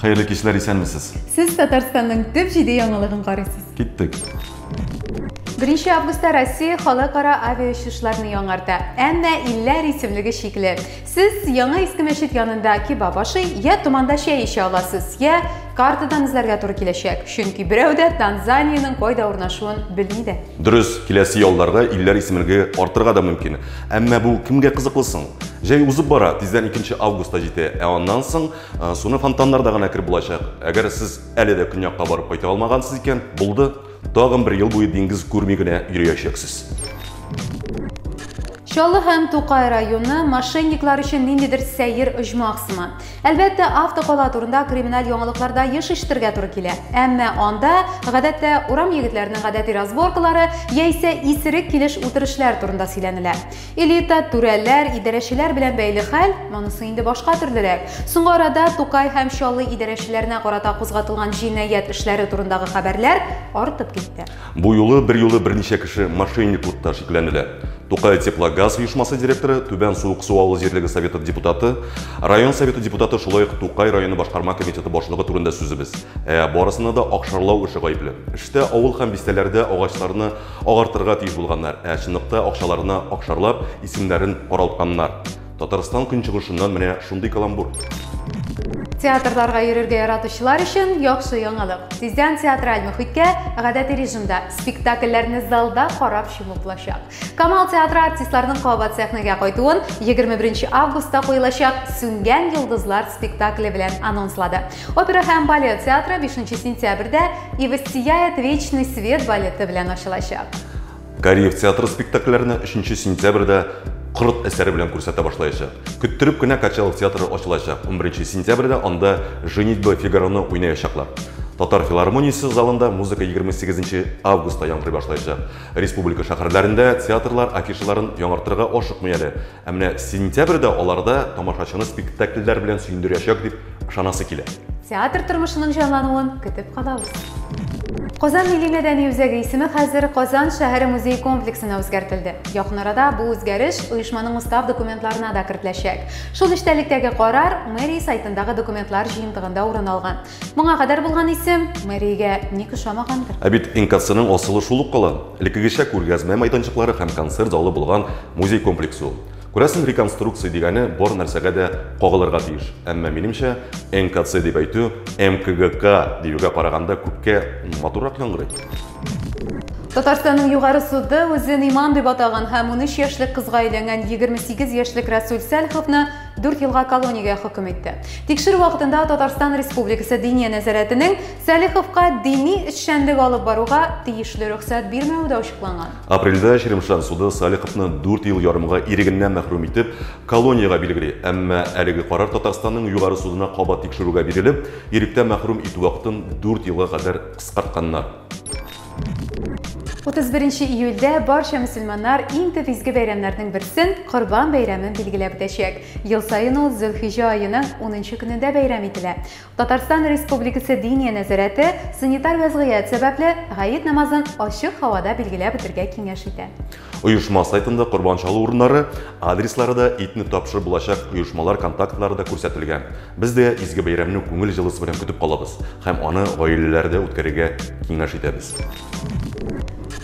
Hayırlı kişiler исәнмесез? Siz Татарстанның төп җиде яңалыгын карыйсыз. Киттек. 1 августта Россия халыкара авиачышларны яңарта, әмма илләр исемлеге шикле. Сез яңа иске мәчет янында кебаб ашый, я туманда чәй эчә аласыз, я картадан эзләргә туры киләчәк. Чөнки берәү дә Танзаниянең кайда урнашуын белми дә. Дөрес, киләсе елларда илләр исемлеге артырга да мөмкин. Әмма бу кемгә кызыклысын? Җәй узып бара, тиздән 2 августта җитә, ә аннан соң суны фонтаннарда гына кер булачак. Әгәр сез әле дә көньякка барып кайта алмагансыз икән, булды. Тагын bir ел буе диңгез күрми генә йөрәчәксез. Чаллы һәм Тукай районы мошенниклар өчен ниндидер сәер оҗмахсымы. Әлбәттә, автокала турында криминаль яңалыкларда еш ишетергә туры килә. Әмма анда гадәттә урам егетләренең гадәти разборкалары яисә исерек килеш утырышлар турында сөйләнелә. Элита, түрәләр, идарәчеләр белән бәйле хәл монысы инде башка төрлерәк. Соңгы арада Тукай һәм Чаллы идарәчеләренә карата кузгатылган җинаять эшләре турындагы хәбәрләр артып китте. Бу юлы берничә кеше мошенниклыкта шикләнелә. Тукай теплогаз оешмасы директоры, Түбән суык су авыл җирлеге советы депутаты, район советы депутаты, шулай ук Тукай районы башкарма комитеты башлыгы турында сүзебез. Барысына да акчарлау эше гаепле. Эштә авыл һәм бистәләрдә агачларны агартырга тиеш булганнар, чынлыкта акчаларны акчарлап, исемнәрен каралтканнар. Татарстан көнчыгышыннан менә шундый каламбур. Театрларга йөрергә яратучылар өчен яхшы яңалык. Тиздән театраль мөхиткә гадәти режимда спектакльләрне залда карап чыгып булачак. Камал театры артистларының кабат сәхнәгә кайтуын 21 августта куелачак Сүнгән йолдызлар спектакле белән анонслады. Опера һәм балет театры 5 сентябрьдә «И воссияет вечный свет» балеты белән ачылачак. Кореев театры спектакльләрне 3 сентябрьдә Кырыт әсәре белән күрсәтә башлаячак. Көттүреп кенә Качалов театры ачылачак. 11 сентябрьдә анда «Женитьба Фигароны» уйнаячаклар. Татар филармониясе залында музыка 28 августта яңгырый башлаячак. Республика шәһәрләрендә театрлар афишаларын яңартырга ашыкмый әле. Ә менә сентябрьдә аларда тамашачыны спектакльләр белән сөендерәчәк дип ышанасы килә. Театр тормышының җанлануын көтеп калабыз. Казан Милли мәдәни үзәге исеме хәзер Казан шәһәре музей комплексына үзгәртелде. Якын арада бу үзгәреш оешманың устав документларына да кертеләчәк. Шул эштәлектәге карар мэрия сайтындагы документлар җыентыгында урын алган. Моңа кадәр булган исем мэриягә ник ошамагандыр. Ә бит НКЦның асылы шул ук кала. Элеккегечә күргәзмә мәйданчыклары һәм концерт залы булган музей комплексы. Күрәсең, реконструкция дигәне бар нәрсәгә дә кагылырга тиеш. Әмма минемчә, НКЦ дип әйтү МКГК диюгә караганда күпкә матуррак яңгырый. Татарстанның югары суды үзен имам дип атаган һәм 13 яшьлек кызга өйләнгән 28 яшьлек Расул Сәлиховны 4 елга колониягә хөкем итте. Тикшерү вакытында Татарстан Республикасы Диния нәзарәтенең Сәлиховка дини эшчәнлек алып баруга тиешле рөхсәт бирмәүе дә ачыкланган. Апрельдә Ширимшан суды Сәлиховны 4 ел ярымга ирегеннән мәхрүм итеп, колонияга билгели. Әмма әлеге карар Татарстанның югары судына кабат тикшерүгә бирелеп, иректән мәхрүм итү вакытын 4 елга кадәр кыскартканнар. 31 июльдә барча мөселманнар иң төп изге бәйрәмнәрнең берсен Корбан бәйрәмен билгеләп үтәчәк. Ел саен ул Зөлхиҗҗә аеның 10 көнендә бәйрәм ителә. Татарстан Республикасы Диния нәзарәте санитар вазгыять сәбәпле Гаит намазын ачык һавада билгеләп үтәргә киңәш итә. Оешма сайтында корбан чалу урыннары, адреслары да итне тапшырып булачак оешмалар контактлары да күрсәтелгән. Без дә изге бәйрәмне күңел җылысы белән көтеп калабыз һәм аны гаиләләрдә үткәрергә киңәш итәбез.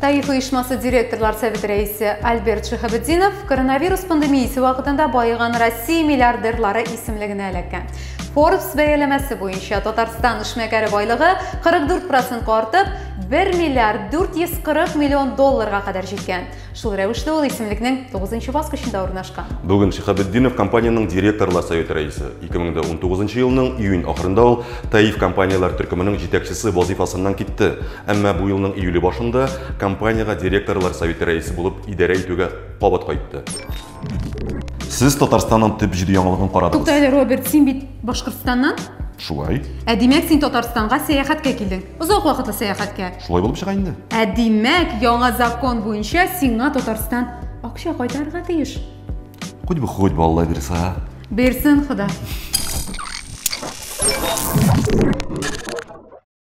Таиф оешмасы директорлар советы рәисе Альберт Шихабетдинов коронавирус пандемиясе вакытында баеган Россия миллиардерлары исемлегенә эләккән. Forbes бәяләмәсе буенча Татарстан эшмәкәре байлыгы 44% артып, 1 миллиард 440 миллион долларга кадәр җиткән. Шул рәвештә ул исемлекнең 9-нчы баскычында урнашкан. Бүген Шихабетдинов компаниянең директорлар советы рәисе. 2019 елның июнь ахырында ул Таиф компаниялар төркеменең җитәкчесе вазифасыннан китте. Әмма бу елның июле башында компанияга директорлар советы рәисе булып идарә итүгә кабат кайтты. Сез Татарстанның төп җиде яңалыгын карадыгыз. Туктале, Роберт, син бит Башкортстаннан? Шулай. Димәк, син Татарстанга сәяхәткә килдең. Озак вакытлы сәяхәткә. Шулай булып чыга инде. Димәк, яңа закон буенча сиңа Татарстан акча кайтарырга тиеш. Хоть бы Алла бирсә. Берсен Хода.